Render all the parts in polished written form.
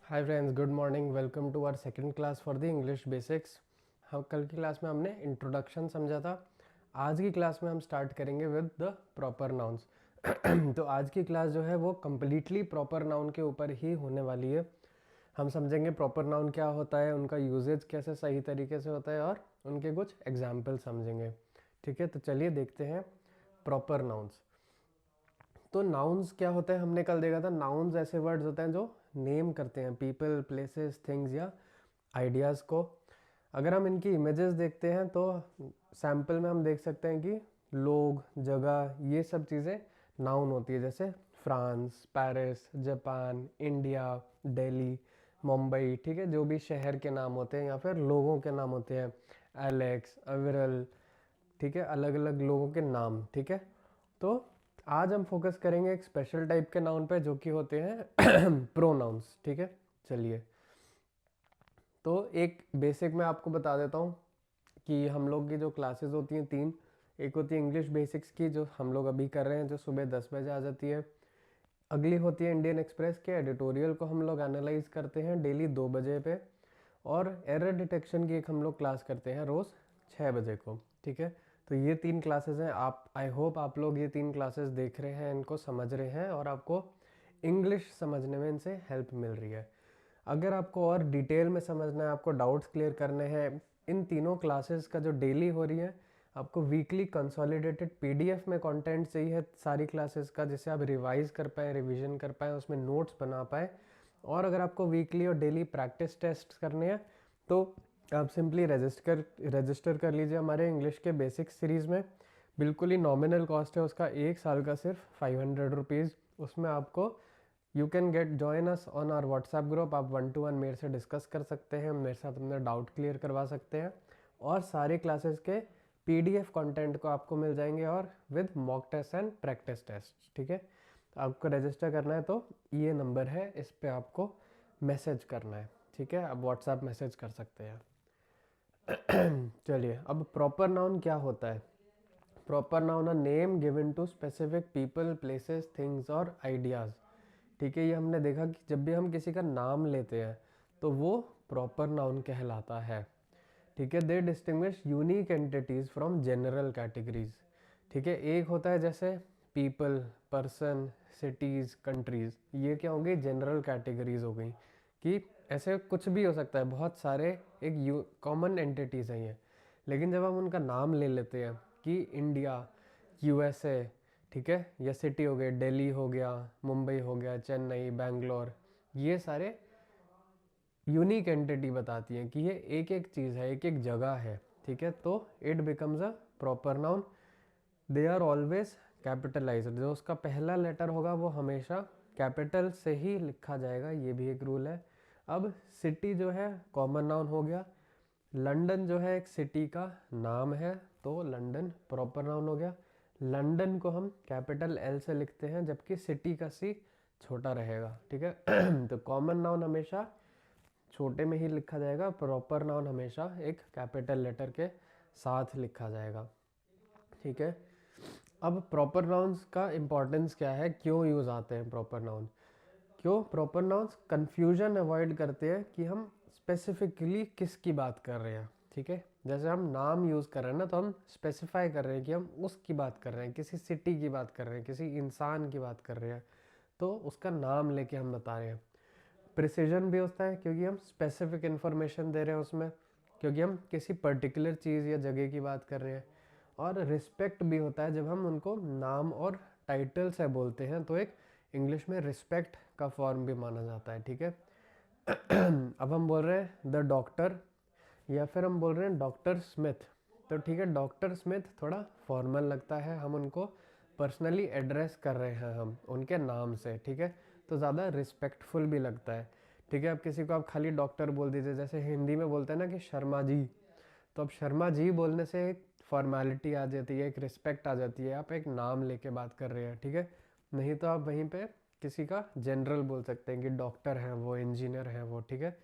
Hi friends, good morning. Welcome to our second class for the English basics. हम कल की class में हमने इंट्रोडक्शन समझा था। आज की क्लास में हम स्टार्ट करेंगे विद द प्रॉपर नाउन्स। तो आज की क्लास जो है वो कम्प्लीटली प्रॉपर नाउन के ऊपर ही होने वाली है। हम समझेंगे प्रॉपर नाउन क्या होता है, उनका यूजेज कैसे सही तरीके से होता है और उनके कुछ एग्जाम्पल समझेंगे। ठीक है, तो चलिए देखते हैं प्रॉपर नाउन्स। तो नाउन्स क्या होता है हमने कल देखा था। नाउन्स ऐसे वर्ड्स होते हैं जो नेम करते हैं पीपल, प्लेसेस, थिंग्स या आइडियाज़ को। अगर हम इनकी इमेजेस देखते हैं तो सैम्पल में हम देख सकते हैं कि लोग, जगह, ये सब चीज़ें नाउन होती है। जैसे France, Paris, Japan, India, Delhi, Mumbai. ठीक है, जो भी शहर के नाम होते हैं या फिर लोगों के नाम होते हैं, एलेक्स, अविरल। ठीक है, अलग अलग लोगों के नाम। ठीक है, तो आज हम फोकस करेंगे एक स्पेशल टाइप के नाउन पे जो कि होते हैं प्रोनाउंस। ठीक है, चलिए तो एक बेसिक मैं आपको बता देता हूँ कि हम लोग की जो क्लासेस होती हैं तीन। एक होती है इंग्लिश बेसिक्स की जो हम लोग अभी कर रहे हैं, जो सुबह 10 बजे आ जाती है। अगली होती है इंडियन एक्सप्रेस के एडिटोरियल को हम लोग एनालाइज करते हैं डेली 2 बजे पे। और एरर डिटेक्शन की एक हम लोग क्लास करते हैं रोज़ 6 बजे को। ठीक है, तो ये तीन क्लासेस हैं। आप, आई होप आप लोग ये तीन क्लासेस देख रहे हैं, इनको समझ रहे हैं और आपको इंग्लिश समझने में इनसे हेल्प मिल रही है। अगर आपको और डिटेल में समझना है, आपको डाउट्स क्लियर करने हैं, इन तीनों क्लासेस का जो डेली हो रही है, आपको वीकली कंसोलिडेटेड पीडीएफ में कंटेंट चाहिए है सारी क्लासेस का, जिससे आप रिवाइज कर पाएँ, रिवीजन कर पाएँ, उसमें नोट्स बना पाएँ। और अगर आपको वीकली और डेली प्रैक्टिस टेस्ट करने हैं तो आप सिंपली रजिस्टर कर लीजिए हमारे इंग्लिश के बेसिक सीरीज़ में। बिल्कुल ही नॉमिनल कॉस्ट है उसका, 1 साल का सिर्फ 500 रुपीज़। उसमें आपको you can get join us on our WhatsApp group. आप 1 to 1 मेरे से डिस्कस कर सकते हैं, मेरे साथ अपना डाउट क्लियर करवा सकते हैं और सारे क्लासेस के पीडीएफ कंटेंट को आपको मिल जाएंगे और with mock test and practice test. ठीक है, तो आपको रजिस्टर करना है तो ये नंबर है, इस पे आपको मैसेज करना है। ठीक है, आप व्हाट्सएप मैसेज कर सकते हैं। चलिए, अब प्रॉपर नाउन क्या होता है। Proper noun a name given to specific people, places, things और आइडियाज़। ठीक है, ये हमने देखा कि जब भी हम किसी का नाम लेते हैं तो वो प्रॉपर नाउन कहलाता है। ठीक है, they distinguish unique entities from general categories. ठीक है, एक होता है जैसे पीपल, पर्सन, सिटीज़, कंट्रीज़, ये क्या हो गई, जनरल कैटेगरीज हो गई कि ऐसे कुछ भी हो सकता है, बहुत सारे एक कॉमन एंटिटीज़ हैं ये। लेकिन जब हम उनका नाम ले लेते हैं कि इंडिया, यूएसए, ठीक है, या सिटी हो गए, दिल्ली हो गया, मुंबई हो गया, चेन्नई, बैंगलोर, ये सारे यूनिक एंटिटी बताती हैं कि ये एक एक चीज़ है, एक एक जगह है। ठीक है, तो it becomes a proper noun. They are always capitalised. जो उसका पहला लेटर होगा वो हमेशा कैपिटल से ही लिखा जाएगा, ये भी एक रूल है। अब सिटी जो है कॉमन नाउन हो गया। लंदन जो है एक सिटी का नाम है, तो लंदन प्रॉपर नाउन हो गया। लंदन को हम कैपिटल एल से लिखते हैं जबकि सिटी का सी छोटा रहेगा। ठीक है, तो कॉमन नाउन हमेशा छोटे में ही लिखा जाएगा, प्रॉपर नाउन हमेशा एक कैपिटल लेटर के साथ लिखा जाएगा। ठीक है, अब प्रॉपर नाउन्स का इम्पोर्टेंस क्या है, क्यों यूज़ आते हैं प्रॉपर नाउन। क्यों प्रॉपर नाउन्स कंफ्यूजन अवॉइड करते हैं कि हम स्पेसिफिकली किसकी बात कर रहे हैं। ठीक है, जैसे हम नाम यूज़ कर रहे हैं ना, तो हम स्पेसिफाई कर रहे हैं कि हम उसकी बात कर रहे हैं, किसी सिटी की बात कर रहे हैं, किसी इंसान की बात कर रहे हैं, तो उसका नाम लेके हम बता रहे हैं। प्रिसीजन भी होता है क्योंकि हम स्पेसिफिक इन्फॉर्मेशन दे रहे हैं उसमें, क्योंकि हम किसी पर्टिकुलर चीज़ या जगह की बात कर रहे हैं। और रिस्पेक्ट भी होता है, जब हम उनको नाम और टाइटल से बोलते हैं तो एक इंग्लिश में रिस्पेक्ट का फॉर्म भी माना जाता है। ठीक है, अब हम बोल रहे हैं द डॉक्टर या फिर हम बोल रहे हैं डॉक्टर स्मिथ, तो ठीक है, डॉक्टर स्मिथ थोड़ा फॉर्मल लगता है, हम उनको पर्सनली एड्रेस कर रहे हैं हम उनके नाम से। ठीक है, तो ज़्यादा रिस्पेक्टफुल भी लगता है। ठीक है, अब किसी को आप खाली डॉक्टर बोल दीजिए, जैसे हिंदी में बोलते हैं ना कि शर्मा जी, तो अब शर्मा जी बोलने से एक फॉर्मेलिटी आ जाती है, एक रिस्पेक्ट आ जाती है, आप एक नाम लेके बात कर रहे हैं। ठीक है, नहीं तो आप वहीं पे किसी का जनरल बोल सकते हैं कि डॉक्टर हैं वो, इंजीनियर हैं वो। ठीक है,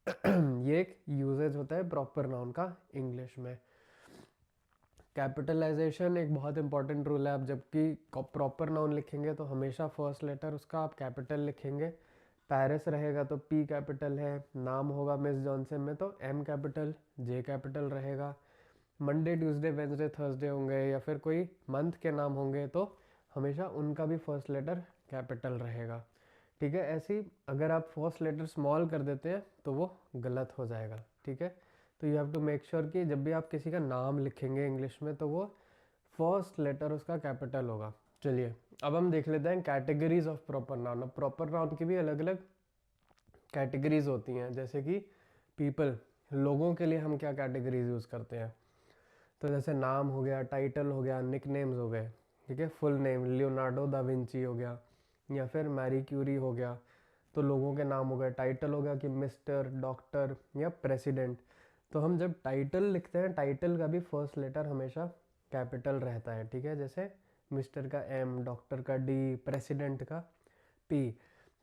ये एक यूजेज होता है प्रॉपर नाउन का इंग्लिश में। कैपिटलाइजेशन एक बहुत इंपॉर्टेंट रूल है। आप जबकि प्रॉपर नाउन लिखेंगे तो हमेशा फर्स्ट लेटर उसका आप कैपिटल लिखेंगे, पेरिस रहेगा तो पी कैपिटल है, नाम होगा मिस जॉनसन में तो एम कैपिटल, जे कैपिटल रहेगा। मंडे ट्यूसडे वेंसडे थर्सडे होंगे या फिर कोई मंथ के नाम होंगे तो हमेशा उनका भी फर्स्ट लेटर कैपिटल रहेगा। ठीक है, ऐसी अगर आप फर्स्ट लेटर स्मॉल कर देते हैं तो वो गलत हो जाएगा। ठीक है, तो you have to make sure कि जब भी आप किसी का नाम लिखेंगे इंग्लिश में तो वो फर्स्ट लेटर उसका कैपिटल होगा। चलिए अब हम देख लेते हैं कैटेगरीज ऑफ प्रॉपर नाउन। अब प्रॉपर नाउन की भी अलग अलग कैटेगरीज होती हैं, जैसे कि पीपल, लोगों के लिए हम क्या कैटेगरीज यूज़ करते हैं। तो जैसे नाम हो गया, टाइटल हो गया, निक नेम्स हो गए। ठीक है, full name Leonardo da Vinci हो गया या फिर मैरी क्यूरी हो गया, तो लोगों के नाम हो गए। टाइटल हो गया कि मिस्टर, डॉक्टर या प्रेसिडेंट। तो हम जब टाइटल लिखते हैं, टाइटल का भी फर्स्ट लेटर हमेशा कैपिटल रहता है। ठीक है, जैसे मिस्टर का एम, डॉक्टर का डी, प्रेसिडेंट का पी।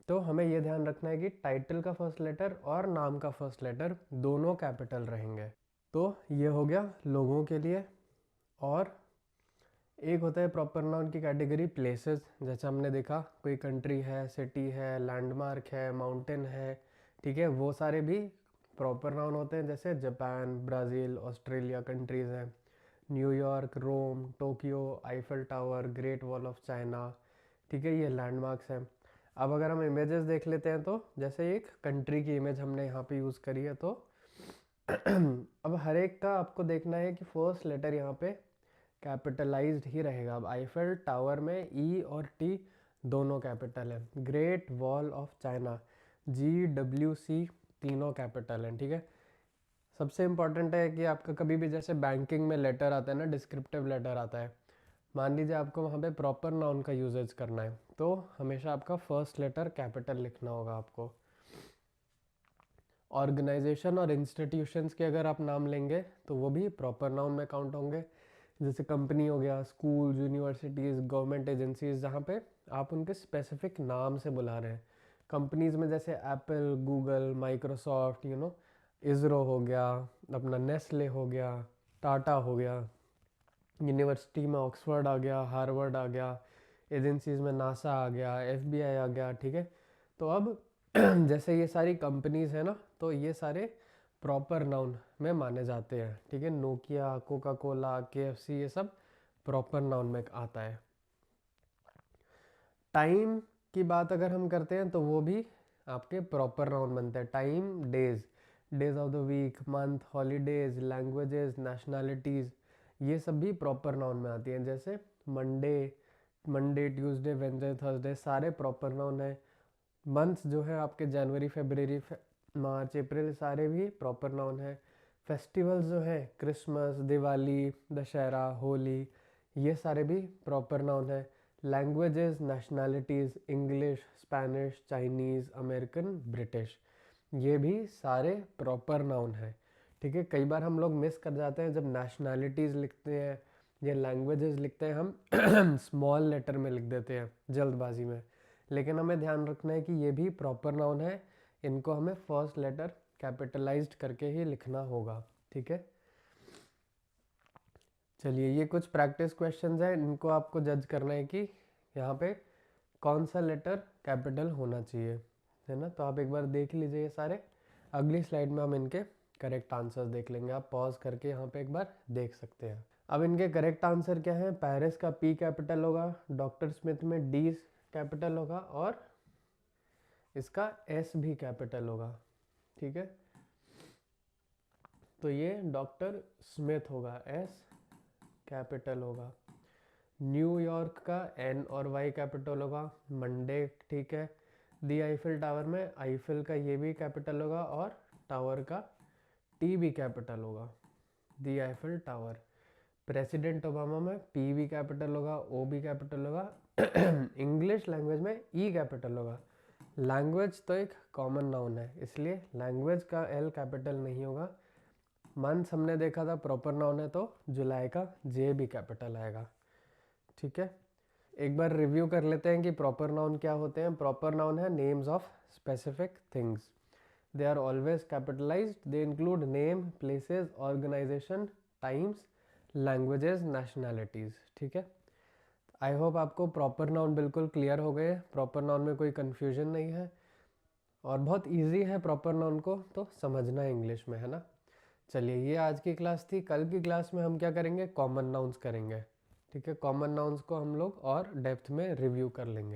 तो हमें यह ध्यान रखना है कि टाइटल का फर्स्ट लेटर और नाम का फर्स्ट लेटर दोनों कैपिटल रहेंगे। तो ये हो गया लोगों के लिए। और एक होता है प्रॉपर नाउन की कैटेगरी प्लेसेस, जैसे हमने देखा कोई कंट्री है, सिटी है, लैंडमार्क है, माउंटेन है। ठीक है, वो सारे भी प्रॉपर नाउन होते हैं, जैसे जापान, ब्राज़ील, ऑस्ट्रेलिया कंट्रीज़ हैं, New York, Rome, Tokyo, Eiffel Tower, Great Wall of China. ठीक है, ये लैंडमार्क्स हैं। अब अगर हम इमेजेस देख लेते हैं तो जैसे एक कंट्री की इमेज हमने यहाँ पे यूज़ करी है, तो अब हर एक का आपको देखना है कि फर्स्ट लेटर यहाँ पे कैपिटलाइज्ड ही रहेगा। अब आईफल टावर में ई और टी दोनों कैपिटल है। Great Wall of China, GWC तीनों कैपिटल हैं। ठीक है, सबसे इम्पॉर्टेंट है कि आपका कभी भी जैसे बैंकिंग में लेटर आता है ना, डिस्क्रिप्टिव लेटर आता है, मान लीजिए आपको वहाँ पे प्रॉपर नाउन का यूजेज करना है तो हमेशा आपका फर्स्ट लेटर कैपिटल लिखना होगा आपको। ऑर्गेनाइजेशन और इंस्टीट्यूशंस के अगर आप नाम लेंगे तो वो भी प्रॉपर नाउन में काउंट होंगे, जैसे कंपनी हो गया, स्कूल, यूनिवर्सिटीज़, गवर्नमेंट एजेंसीज, जहाँ पे आप उनके स्पेसिफिक नाम से बुला रहे हैं। कंपनीज में जैसे एप्पल, गूगल, माइक्रोसॉफ्ट, इसरो हो गया, अपना नेस्ले हो गया, टाटा हो गया। यूनिवर्सिटी में ऑक्सफोर्ड आ गया, हार्वर्ड आ गया। एजेंसीज में नासा आ गया, FBI आ गया। ठीक है, तो अब जैसे ये सारी कंपनीज है ना, तो ये सारे प्रॉपर नाउन में माने जाते हैं। ठीक है, नोकिया, कोका कोला, KFC, ये सब प्रॉपर नाउन में आता है। टाइम की बात अगर हम करते हैं तो वो भी आपके प्रॉपर नाउन बनते हैं। Time, days, days of the week, month, holidays, languages, nationalities, ये सब भी प्रॉपर नाउन में आती हैं। जैसे मंडे ट्यूसडे वेडनेसडे थर्सडे सारे प्रॉपर नाउन है। मंथ्स जो है आपके जनवरी, फरवरी, मार्च, अप्रैल, सारे भी प्रॉपर नाउन है। फेस्टिवल्स जो है क्रिसमस, दिवाली, दशहरा, होली, ये सारे भी प्रॉपर नाउन है। Languages, nationalities, English, Spanish, Chinese, American, British, ये भी सारे प्रॉपर नाउन है। ठीक है, कई बार हम लोग मिस कर जाते हैं जब नेशनैलिटीज़ लिखते हैं या लैंग्वेजेस लिखते हैं, हम स्मॉल लेटर में लिख देते हैं जल्दबाजी में। लेकिन हमें ध्यान रखना है कि ये भी प्रॉपर नाउन है, इनको हमें फर्स्ट लेटर कैपिटलाइज्ड करके ही लिखना होगा। ठीक है, चलिए ये कुछ प्रैक्टिस क्वेश्चंस हैं, इनको आपको जज करना है कि यहाँ पे कौन सा लेटर कैपिटल होना चाहिए, है ना। तो आप एक बार देख लीजिए ये सारे, अगली स्लाइड में हम इनके करेक्ट आंसर्स देख लेंगे। आप पॉज करके यहाँ पे एक बार देख सकते हैं। अब इनके करेक्ट आंसर क्या है। पेरिस का P कैपिटल होगा, डॉक्टर स्मिथ में D कैपिटल होगा और इसका S भी कैपिटल होगा। ठीक है, तो ये डॉक्टर स्मिथ होगा, S कैपिटल होगा। न्यूयॉर्क का N और Y कैपिटल होगा, मंडे। ठीक है, दी आईफिल टावर में आईफिल का ये भी कैपिटल होगा और टावर का T भी कैपिटल होगा, दी आईफिल टावर। प्रेसिडेंट ओबामा में P भी कैपिटल होगा, O भी कैपिटल होगा। इंग्लिश लैंग्वेज में E कैपिटल होगा। लैंग्वेज तो एक कॉमन नाउन है, इसलिए लैंग्वेज का L कैपिटल नहीं होगा। मंथ हमने देखा था प्रॉपर नाउन है, तो जुलाई का J भी कैपिटल आएगा। ठीक है, एक बार रिव्यू कर लेते हैं कि प्रॉपर नाउन क्या होते हैं। प्रॉपर नाउन है names of specific things, they are always capitalised, they include name, places, organisation, times, languages, nationalities. ठीक है, आई होप आपको प्रॉपर नाउन बिल्कुल क्लियर हो गए, प्रॉपर नाउन में कोई कन्फ्यूजन नहीं है। और बहुत इजी है प्रॉपर नाउन को तो समझना है इंग्लिश में, है ना। चलिए, ये आज की क्लास थी। कल की क्लास में हम क्या करेंगे, कॉमन नाउन्स करेंगे। ठीक है, कॉमन नाउन्स को हम लोग और डेप्थ में रिव्यू कर लेंगे।